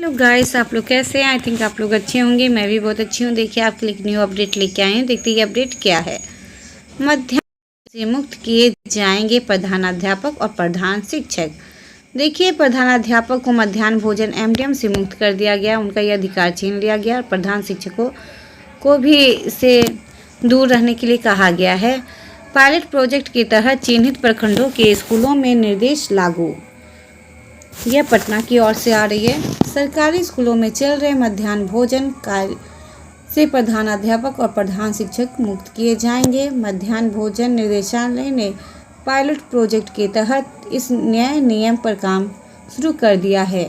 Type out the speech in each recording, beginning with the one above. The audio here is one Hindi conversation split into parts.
हेलो गाइस, आप लोग कैसे हैं? आई थिंक आप लोग अच्छे होंगे। मैं भी बहुत अच्छी हूँ। देखिए, आपके लिए एक न्यू अपडेट लेके आए हैं। देखते हैं ये अपडेट क्या है। मध्याह्न से मुक्त किए जाएंगे प्रधानाध्यापक और प्रधान शिक्षक। देखिए, प्रधानाध्यापक को मध्याह्न भोजन एमडीएम से मुक्त कर दिया गया। उनका यह अधिकार छीन लिया गया और प्रधान शिक्षकों को भी इससे दूर रहने के लिए कहा गया है। पायलट प्रोजेक्ट के तहत चिन्हित प्रखंडों के स्कूलों में निर्देश लागू। यह पटना की ओर से आ रही है। सरकारी स्कूलों में चल रहे मध्याह्न भोजन कार्य से प्रधानाध्यापक और प्रधान शिक्षक मुक्त किए जाएंगे। मध्याह्न भोजन निर्देशालय ने पायलट प्रोजेक्ट के तहत इस नए नियम पर काम शुरू कर दिया है।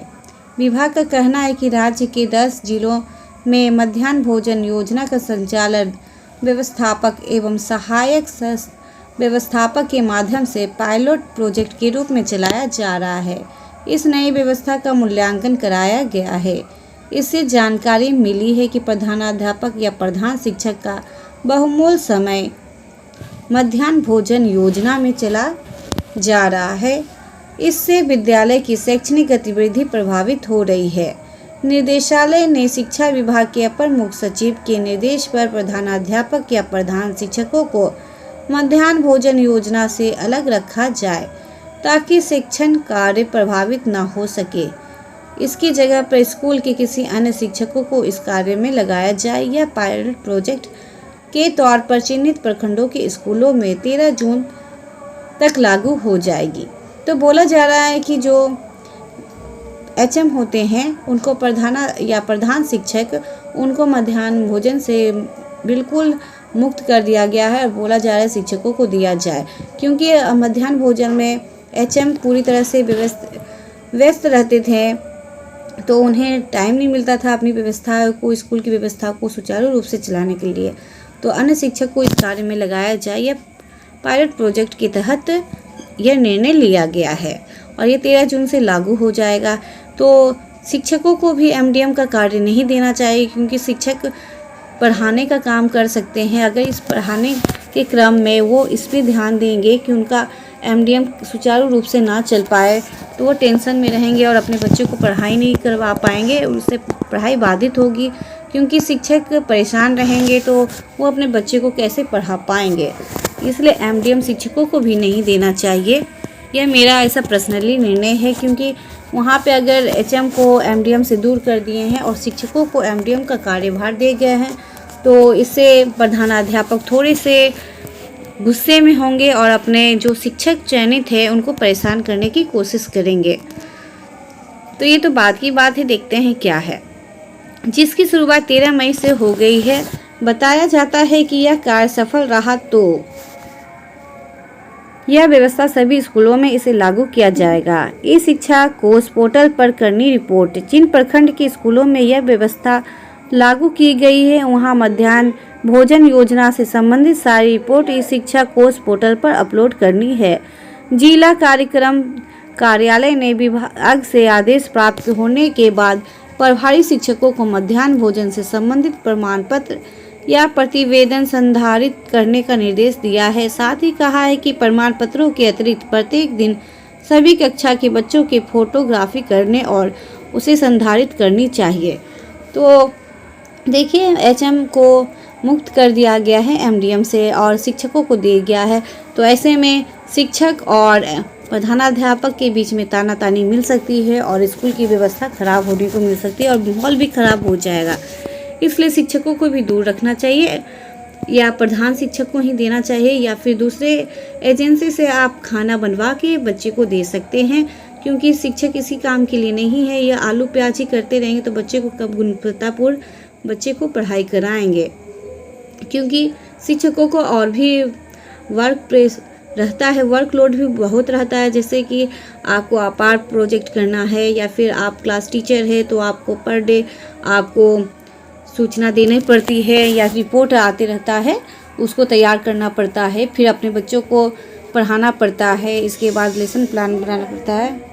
विभाग का कहना है कि राज्य के 10 जिलों में मध्याह्न भोजन योजना का संचालन व्यवस्थापक एवं सहायक व्यवस्थापक के माध्यम से पायलट प्रोजेक्ट के रूप में चलाया जा रहा है। इस नई व्यवस्था का मूल्यांकन कराया गया है। इससे जानकारी मिली है कि प्रधानाध्यापक या प्रधान शिक्षक का बहुमूल्य समय मध्याह्न भोजन योजना में चला जा रहा है। इससे विद्यालय की शैक्षणिक गतिविधि प्रभावित हो रही है। निर्देशालय ने शिक्षा विभाग के अपर मुख्य सचिव के निर्देश पर प्रधानाध्यापक या प्रधान शिक्षकों को मध्याह्न भोजन योजना से अलग रखा जाए ताकि शिक्षण कार्य प्रभावित न हो सके। इसकी जगह पर स्कूल के किसी अन्य शिक्षकों को इस कार्य में लगाया जाए। यह पायलट प्रोजेक्ट के तौर पर चिन्हित प्रखंडों के स्कूलों में 13 जून तक लागू हो जाएगी। तो बोला जा रहा है कि जो एचएम होते हैं उनको प्रधान शिक्षक उनको मध्याह्न भोजन से बिल्कुल मुक्त कर दिया गया है और बोला जा रहा है शिक्षकों को दिया जाए, क्योंकि मध्याह्न भोजन में एचएम पूरी तरह से व्यस्त रहते थे, तो उन्हें टाइम नहीं मिलता था अपनी व्यवस्था को, स्कूल की व्यवस्था को सुचारू रूप से चलाने के लिए। तो अन्य शिक्षक को इस कार्य में लगाया जाए। यह पायलट प्रोजेक्ट के तहत यह निर्णय लिया गया है और ये 13 जून से लागू हो जाएगा। तो शिक्षकों को भी एमडीएम का कार्य नहीं देना चाहिए, क्योंकि शिक्षक पढ़ाने का काम कर सकते हैं। अगर इस पढ़ाने के क्रम में वो इस पर ध्यान देंगे कि उनका एमडीएम सुचारू रूप से ना चल पाए, तो वो टेंशन में रहेंगे और अपने बच्चों को पढ़ाई नहीं करवा पाएंगे। उससे पढ़ाई बाधित होगी, क्योंकि शिक्षक परेशान रहेंगे तो वो अपने बच्चे को कैसे पढ़ा पाएंगे। इसलिए एमडीएम शिक्षकों को भी नहीं देना चाहिए। यह मेरा ऐसा पर्सनली निर्णय है, क्योंकि वहाँ पे अगर एचएम को एमडीएम से दूर कर दिए हैं और शिक्षकों को एमडीएम का कार्यभार दिए गए हैं, तो इससे प्रधानाध्यापक थोड़े से गुस्से में होंगे और अपने जो शिक्षक चयनित है उनको परेशान करने की कोशिश करेंगे। तो ये तो बात की बात है, देखते हैं क्या है। जिसकी शुरुआत 13 मई से हो गई है। बताया जाता है कि यह कार्य सफल रहा तो यह व्यवस्था सभी स्कूलों में इसे लागू किया जाएगा। ई शिक्षा कोष पोर्टल पर करनी रिपोर्ट। जिन प्रखंड के स्कूलों में यह व्यवस्था लागू की गई है, वहां मध्याह्न भोजन योजना से संबंधित सारी रिपोर्ट ई शिक्षा कोष पोर्टल पर अपलोड करनी है। जिला कार्यक्रम कार्यालय ने विभाग से आदेश प्राप्त होने के बाद प्रभारी शिक्षकों को मध्याह्न भोजन से संबंधित प्रमाण पत्र या प्रतिवेदन संधारित करने का निर्देश दिया है। साथ ही कहा है कि प्रमाण पत्रों के अतिरिक्त प्रत्येक दिन सभी कक्षा के बच्चों के फोटोग्राफी करने और उसे संधारित करनी चाहिए। तो देखिए, एचएम को मुक्त कर दिया गया है एमडीएम से और शिक्षकों को दिया गया है। तो ऐसे में शिक्षक और प्रधानाध्यापक के बीच में तानातानी मिल सकती है और स्कूल की व्यवस्था खराब होने को मिल सकती है और माहौल भी खराब हो जाएगा। इसलिए शिक्षकों को भी दूर रखना चाहिए, या प्रधान शिक्षक को ही देना चाहिए, या फिर दूसरे एजेंसी से आप खाना बनवा के बच्चे को दे सकते हैं, क्योंकि शिक्षक इसी काम के लिए नहीं है। या आलू प्याज ही करते रहेंगे तो बच्चे को कब गुणवत्तापूर्ण बच्चे को पढ़ाई कराएंगे, क्योंकि शिक्षकों को और भी वर्क प्रेस रहता है, वर्कलोड भी बहुत रहता है। जैसे कि आपको अपार प्रोजेक्ट करना है, या फिर आप क्लास टीचर है तो आपको पर डे आपको सूचना देनी पड़ती है, या रिपोर्ट आते रहता है उसको तैयार करना पड़ता है, फिर अपने बच्चों को पढ़ाना पड़ता है, इसके बाद लेसन प्लान बनाना पड़ता है।